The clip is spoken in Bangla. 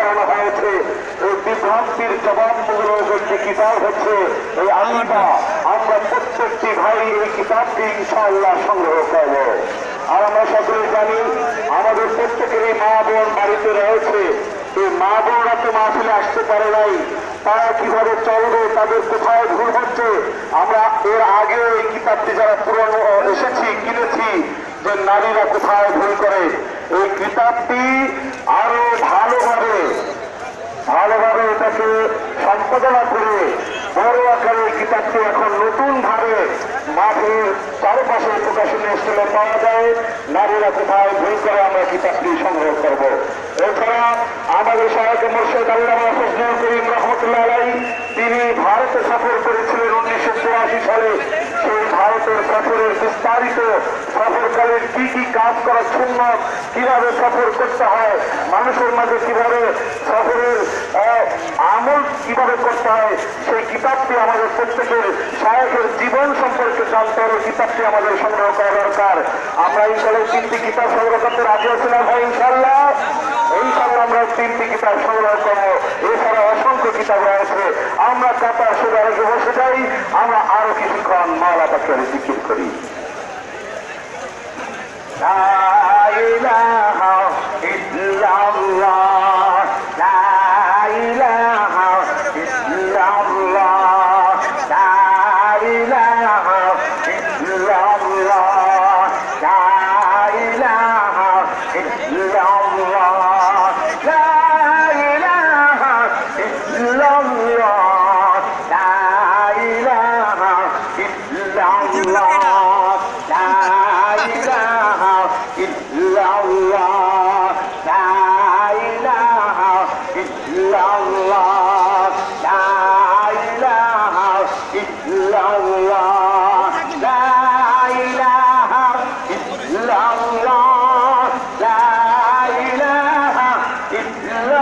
করানো হয়েছে। এই বিভ্রান্তির জবাবগুলো একটি কিতাব হচ্ছে এই আকিদা। আমরা প্রত্যেকটি ভাই এই কিতাবটি ইনশাআল্লাহ সংগ্রহ করব। আর আমরা সকলে জানি আমাদের প্রত্যেকেরই মা বোন বাড়িতে রয়েছে। এই মা বোনরা তো মাহফিলে আসতে পারে নাই, তারা কিভাবে চলবে, তাদের কোথায় ভুল হচ্ছে। আমরা এর আগে এই কিতাবটি যারা পুরনো এসেছি কিনেছি যে নারীরা কোথায় ভুল করে, এই কিতাবটি আরো ভালোভাবে এটাকে সম্পাদনা করে বড় আকারে কিতাবটি এখন নতুন ভাবে মাঠের চারপাশে প্রকাশনী স্থলে পাওয়া যায়। নারীরা কোথায় ভুল করে আমরা কিতাবটি সংগ্রহ করব। এছাড়া আমাদের সহায়ক মুর্শিদ আল্লামা ফজলুল করিম রহমতুল্লাহ আলাইহি তিনি ভারতে সফর করেছিলেন 1984 সালে। সেই ভারতের সফরের বিস্তারিত সফরকালীন কি কি কাজ করা সুন্নত, কিভাবে সফর করতে হয়, মানুষের মাঝে কিভাবে সফরের আমল কিভাবে করতে হয়, সেই কিতাবটি আমাদের প্রত্যেকের সহায়কের জীবন সম্পর্কে জানতে হবে। কিতাবটি আমাদের সংগ্রহ করা দরকার। আমরা ইনশাল্লাহ 3টি কিতাব সংগ্রহ করতে রাজি আছিলাম ভাই। ইনশাল্লাহ আমরা 3টি কিতাব সংগ্রহ করবো। এছাড়া অসংখ্য কিতাব রয়েছে। আমরা কাতার সোজা রেখে বসে যাই, আমরা আরো কিছুক্ষণ মাওলা পাকে জিকির করি। লা ইলাহা ইল্লাল্লাহ, লা ইলাহা ইল্লাল্লাহ, লা ইলাহা ইল্লাল্লাহ, লা ইলাহা ইল্লাল্লাহ, লা ইলাহা ইল্লাল্লাহ, লা ইলাহা ইল্লাল্লাহ, লা ইলাহা ইল্লাল্লাহ, লা ইলাহা ইল্লাল্লাহ, লা ইলাহা ইল্লাল্লাহ, লা ইলাহা ইল্লাল্লাহ, লা ইলাহা ইল্লাল্লাহ।